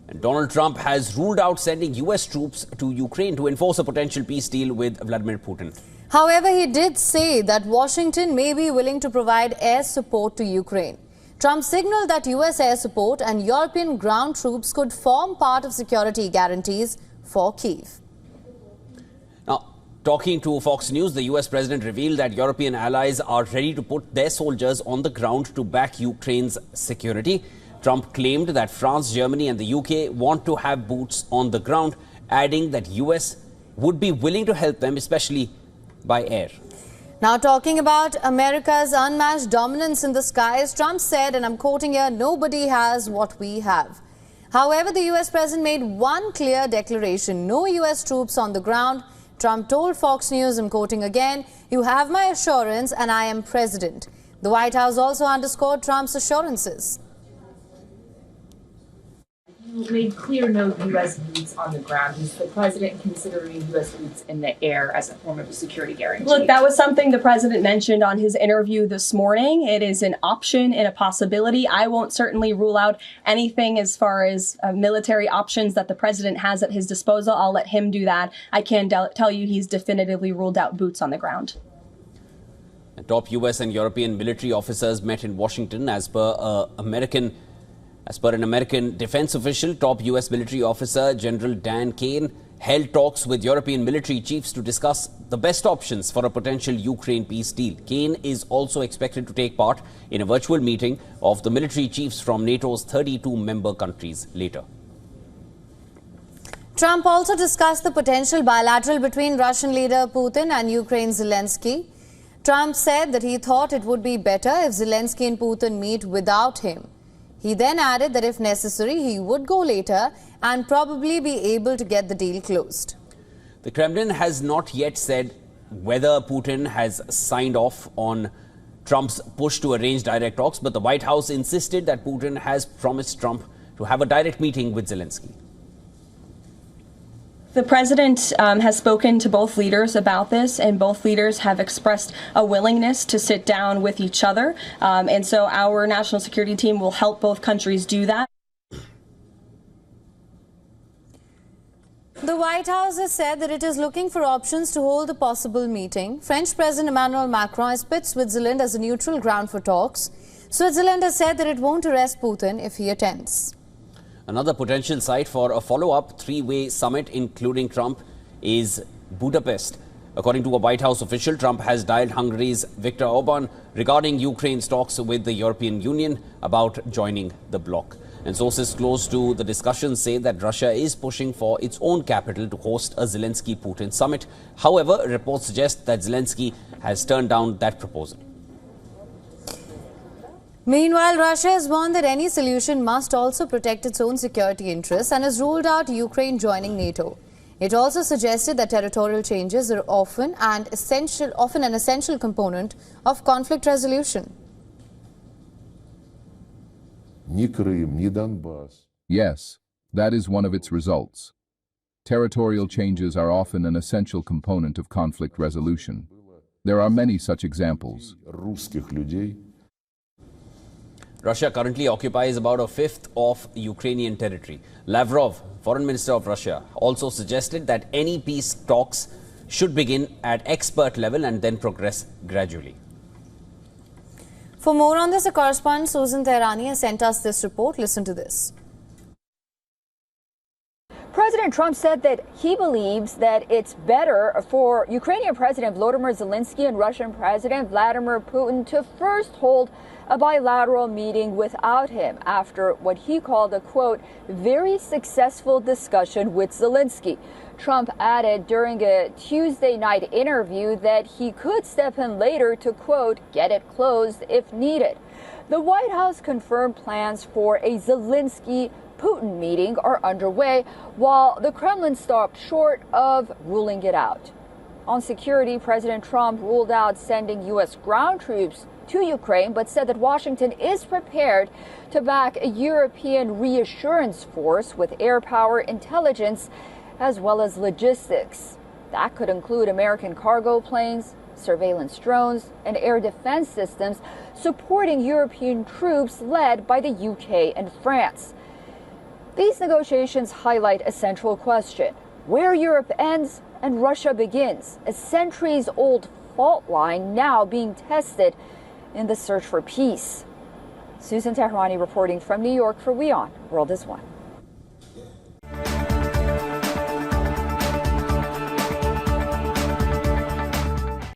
And Donald Trump has ruled out sending US troops to Ukraine to enforce a potential peace deal with Vladimir Putin. However, he did say that Washington may be willing to provide air support to Ukraine. Trump signaled that US air support and European ground troops could form part of security guarantees for Kyiv. Now, talking to Fox News, the US president revealed that European allies are ready to put their soldiers on the ground to back Ukraine's security. Trump claimed that France, Germany and the UK want to have boots on the ground, adding that US would be willing to help them, especially by air. Now, talking about America's unmatched dominance in the skies, Trump said, and I'm quoting here, "Nobody has what we have." However, the US president made one clear declaration: no US troops on the ground. Trump told Fox News, I'm quoting again, "You have my assurance and I am president." The White House also underscored Trump's assurances. You made clear no U.S. boots on the ground. Is the president considering U.S. boots in the air as a form of a security guarantee? Look, that was something the president mentioned on his interview this morning. It is an option and a possibility. I won't certainly rule out anything as far as military options that the president has at his disposal. I'll let him do that. I can tell you he's definitively ruled out boots on the ground. Top U.S. and European military officers met in Washington as per an American defense official. Top U.S. military officer General Dan Kane held talks with European military chiefs to discuss the best options for a potential Ukraine peace deal. Kane is also expected to take part in a virtual meeting of the military chiefs from NATO's 32 member countries later. Trump also discussed the potential bilateral between Russian leader Putin and Ukraine's Zelensky. Trump said that he thought it would be better if Zelensky and Putin meet without him. He then added that if necessary, he would go later and probably be able to get the deal closed. The Kremlin has not yet said whether Putin has signed off on Trump's push to arrange direct talks, but the White House insisted that Putin has promised Trump to have a direct meeting with Zelensky. The president has spoken to both leaders about this, and both leaders have expressed a willingness to sit down with each other. And so our national security team will help both countries do that. The White House has said that it is looking for options to hold a possible meeting. French President Emmanuel Macron has pitched Switzerland as a neutral ground for talks. Switzerland has said that it won't arrest Putin if he attends. Another potential site for a follow-up three-way summit, including Trump, is Budapest. According to a White House official, Trump has dialed Hungary's Viktor Orban regarding Ukraine's talks with the European Union about joining the bloc. And sources close to the discussion say that Russia is pushing for its own capital to host a Zelensky-Putin summit. However, reports suggest that Zelensky has turned down that proposal. Meanwhile, Russia has warned that any solution must also protect its own security interests and has ruled out Ukraine joining NATO. It also suggested that territorial changes are often an essential component of conflict resolution. Yes, that is one of its results. Territorial changes are often an essential component of conflict resolution. There are many such examples. Russia currently occupies about a fifth of Ukrainian territory. Lavrov, Foreign Minister of Russia, also suggested that any peace talks should begin at expert level and then progress gradually. For more on this, a correspondent Susan Tehrani has sent us this report. Listen to this. President Trump said that he believes that it's better for Ukrainian President Volodymyr Zelensky and Russian President Vladimir Putin to first hold a bilateral meeting without him after what he called a, quote, very successful discussion with Zelensky. Trump added during a Tuesday night interview that he could step in later to, quote, get it closed if needed. The White House confirmed plans for a Zelensky-Putin meeting are underway, while the Kremlin stopped short of ruling it out. On security, President Trump ruled out sending U.S. ground troops to Ukraine, but said that Washington is prepared to back a European reassurance force with air power, intelligence, as well as logistics. That could include American cargo planes, surveillance drones, and air defense systems supporting European troops led by the UK and France. These negotiations highlight a central question: where Europe ends and Russia begins, a centuries-old fault line now being tested in the search for peace. Susan Tehrani reporting from New York for WION World is One.